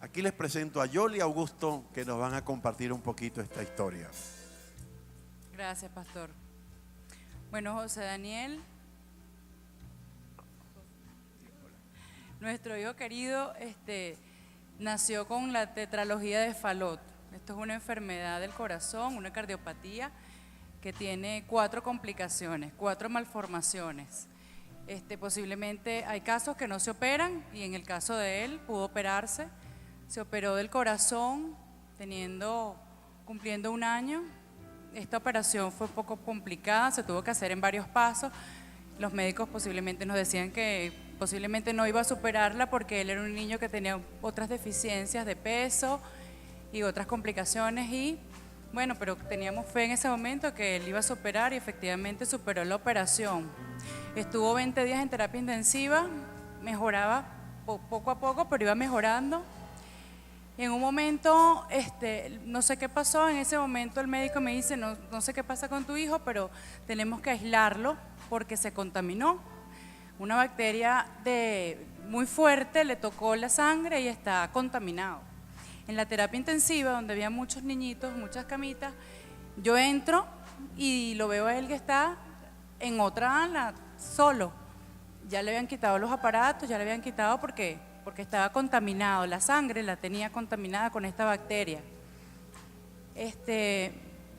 Aquí les presento a Yoli y Augusto, que nos van a compartir un poquito esta historia. Gracias, pastor. Bueno, José Daniel, nuestro hijo querido, nació con la tetralogía de Fallot. Esto es una enfermedad del corazón, una cardiopatía que tiene 4 complicaciones, 4 malformaciones. Posiblemente hay casos que no se operan y en el caso de él pudo operarse. Se operó del corazón cumpliendo 1 año. Esta operación fue un poco complicada, se tuvo que hacer en varios pasos. Los médicos posiblemente nos decían que posiblemente no iba a superarla porque él era un niño que tenía otras deficiencias de peso y otras complicaciones y bueno, pero teníamos fe en ese momento que él iba a superar y efectivamente superó la operación. Estuvo 20 días en terapia intensiva, mejoraba poco a poco, pero iba mejorando. Y en un momento, no sé qué pasó, en ese momento el médico me dice, no sé qué pasa con tu hijo, pero tenemos que aislarlo porque se contaminó. Una bacteria muy fuerte le tocó la sangre y está contaminado. En la terapia intensiva, donde había muchos niñitos, muchas camitas, yo entro y lo veo a él que está en otra ala, solo. Ya le habían quitado los aparatos, ya le habían quitado porque estaba contaminado, la sangre la tenía contaminada con esta bacteria.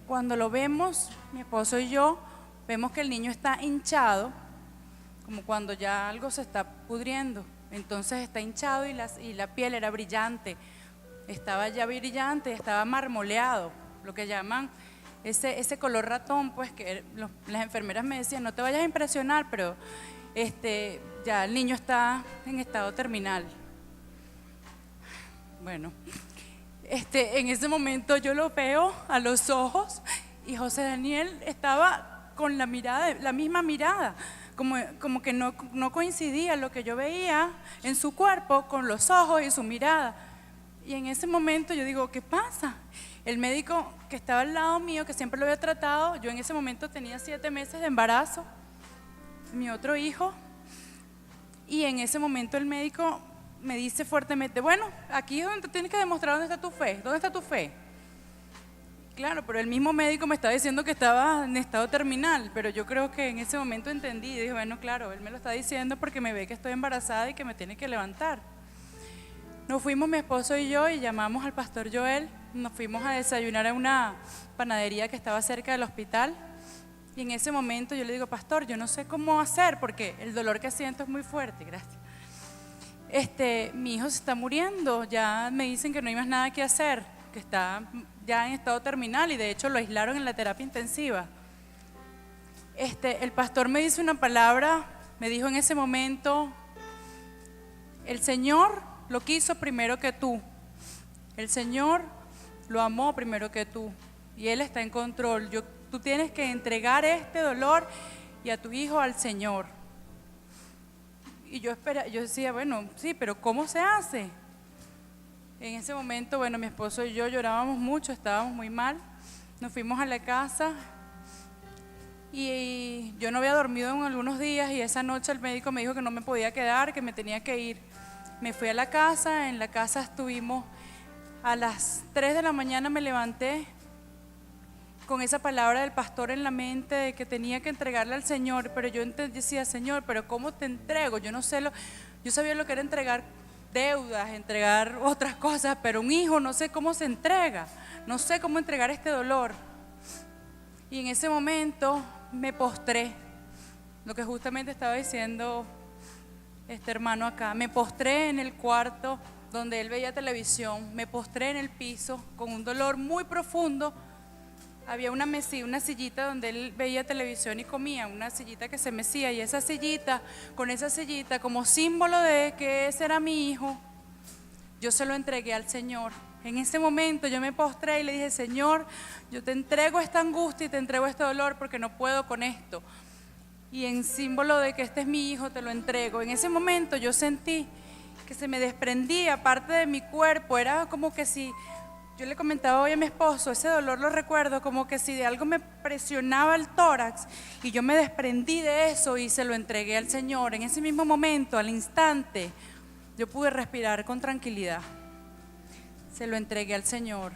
Cuando lo vemos, mi esposo y yo, vemos que el niño está hinchado, como cuando ya algo se está pudriendo. Entonces está hinchado y la piel era brillante, estaba ya brillante, estaba marmoleado, lo que llaman ese color ratón, pues que las enfermeras me decían, no te vayas a impresionar, pero ya el niño está en estado terminal. Bueno, en ese momento yo lo veo a los ojos y José Daniel estaba con la mirada, la misma mirada, como que no coincidía lo que yo veía en su cuerpo con los ojos y su mirada. Y en ese momento yo digo, ¿qué pasa? El médico que estaba al lado mío, que siempre lo había tratado, yo en ese momento tenía 7 meses de embarazo, mi otro hijo, y en ese momento el médico me dice fuertemente, bueno, aquí es donde tienes que demostrar dónde está tu fe, ¿dónde está tu fe? Claro, pero el mismo médico me estaba diciendo que estaba en estado terminal, pero yo creo que en ese momento entendí y dije, bueno, claro, él me lo está diciendo porque me ve que estoy embarazada y que me tiene que levantar. Nos fuimos mi esposo y yo y llamamos al pastor Joel, nos fuimos a desayunar a una panadería que estaba cerca del hospital y en ese momento yo le digo, pastor, yo no sé cómo hacer porque el dolor que siento es muy fuerte, gracias. Mi hijo se está muriendo, ya me dicen que no hay más nada que hacer, que está ya en estado terminal y de hecho lo aislaron en la terapia intensiva. El pastor me dice una palabra, me dijo en ese momento, el Señor lo quiso primero que tú, el Señor lo amó primero que tú y Él está en control. Tú tienes que entregar este dolor y a tu hijo al Señor. Y yo decía, bueno, sí, pero ¿cómo se hace? En ese momento, bueno, mi esposo y yo llorábamos mucho, estábamos muy mal. Nos fuimos a la casa y yo no había dormido en algunos días y esa noche el médico me dijo que no me podía quedar, que me tenía que ir. Me fui a la casa, en la casa estuvimos a las 3 de la mañana, me levanté con esa palabra del pastor en la mente de que tenía que entregarle al Señor, pero yo decía, Señor, pero ¿cómo te entrego? Yo no sé, yo sabía lo que era entregar deudas, entregar otras cosas, pero un hijo no sé cómo se entrega, no sé cómo entregar este dolor. Y en ese momento me postré, lo que justamente estaba diciendo este hermano acá, me postré en el cuarto donde él veía televisión, me postré en el piso con un dolor muy profundo. Había una sillita donde él veía televisión y comía, una sillita que se mecía y con esa sillita como símbolo de que ese era mi hijo, yo se lo entregué al Señor. En ese momento yo me postré y le dije, Señor, yo te entrego esta angustia y te entrego este dolor porque no puedo con esto. Y en símbolo de que este es mi hijo te lo entrego. En ese momento yo sentí que se me desprendía parte de mi cuerpo, era como que si... Yo le comentaba hoy a mi esposo, ese dolor lo recuerdo como que si de algo me presionaba el tórax y yo me desprendí de eso y se lo entregué al Señor. En ese mismo momento, al instante, yo pude respirar con tranquilidad. se lo entregué al Señor.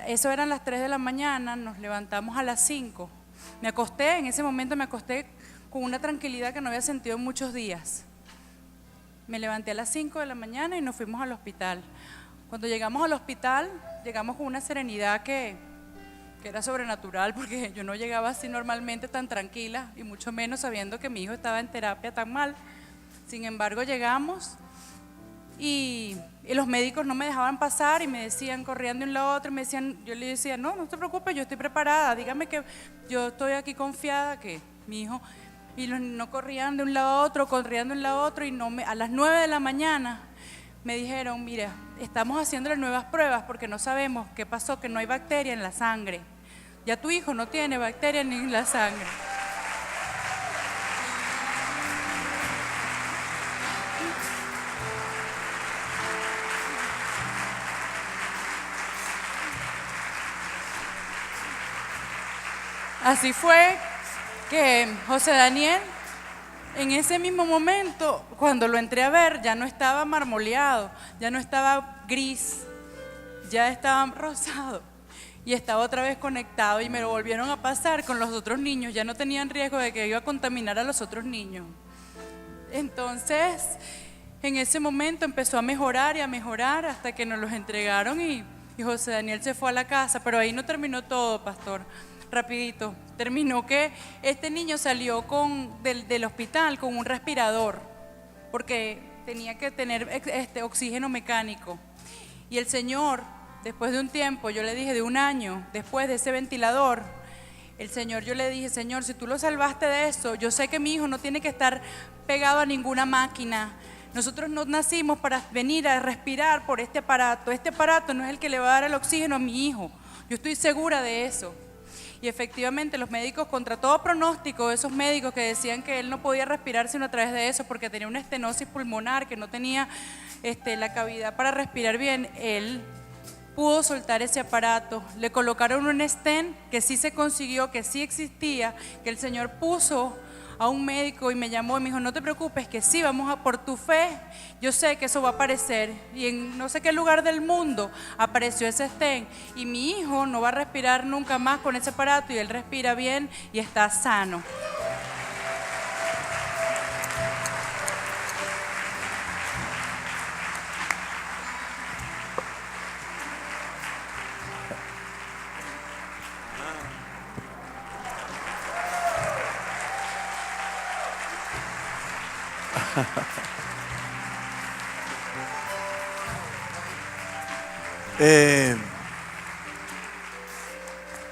Eso eran las 3 de la mañana, nos levantamos a las 5. En ese momento me acosté con una tranquilidad que no había sentido en muchos días. Me levanté a las 5 de la mañana y nos fuimos al hospital. Cuando llegamos al hospital, llegamos con una serenidad que era sobrenatural, porque yo no llegaba así normalmente tan tranquila, y mucho menos sabiendo que mi hijo estaba en terapia tan mal. Sin embargo, llegamos y los médicos no me dejaban pasar y me decían, corrían de un lado a otro, yo le decía, no te preocupes, yo estoy preparada, dígame que yo estoy aquí confiada que mi hijo, y no corrían de un lado a otro, corrían de un lado a otro, y a las 9 de la mañana me dijeron, mira, estamos haciéndole nuevas pruebas porque no sabemos qué pasó, que no hay bacteria en la sangre, ya tu hijo no tiene bacteria ni en la sangre. Así fue que José Daniel, en ese mismo momento, cuando lo entré a ver, ya no estaba marmoleado, ya no estaba gris, ya estaba rosado y estaba otra vez conectado, y me lo volvieron a pasar con los otros niños, ya no tenían riesgo de que iba a contaminar a los otros niños. Entonces, en ese momento empezó a mejorar y a mejorar hasta que nos los entregaron y José Daniel se fue a la casa, pero ahí no terminó todo, pastor. Rapidito, terminó que este niño salió del hospital con un respirador porque tenía que tener oxígeno mecánico, y el Señor, después de un tiempo, yo le dije de un año, después de ese ventilador, yo le dije, Señor, si tú lo salvaste de eso, yo sé que mi hijo no tiene que estar pegado a ninguna máquina. Nosotros no nacimos para venir a respirar por este aparato no es el que le va a dar el oxígeno a mi hijo, yo estoy segura de eso. Y efectivamente los médicos, contra todo pronóstico, esos médicos que decían que él no podía respirar sino a través de eso porque tenía una estenosis pulmonar, que no tenía la cavidad para respirar bien, él pudo soltar ese aparato. Le colocaron un stent que sí se consiguió, que sí existía, que el Señor puso a un médico y me llamó y me dijo, no te preocupes, que sí, por tu fe, yo sé que eso va a aparecer. Y en no sé qué lugar del mundo apareció ese stent, y mi hijo no va a respirar nunca más con ese aparato, y él respira bien y está sano.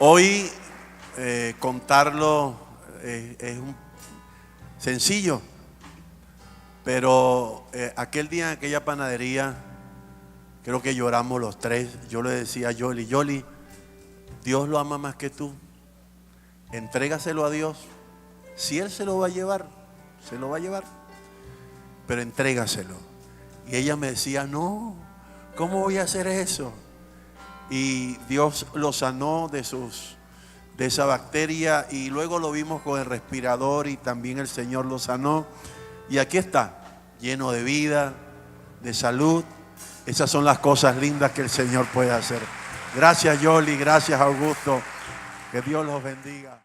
Hoy contarlo es sencillo, pero aquel día en aquella panadería creo que lloramos los tres. Yo le decía a Yoli, Dios lo ama más que tú, entrégaselo a Dios. Si Él se lo va a llevar, se lo va a llevar, pero entrégaselo. Y ella me decía, no, ¿cómo voy a hacer eso? Y Dios lo sanó de esa bacteria, y luego lo vimos con el respirador y también el Señor lo sanó, y aquí está, lleno de vida, de salud. Esas son las cosas lindas que el Señor puede hacer. Gracias, Yoli, gracias, Augusto, que Dios los bendiga.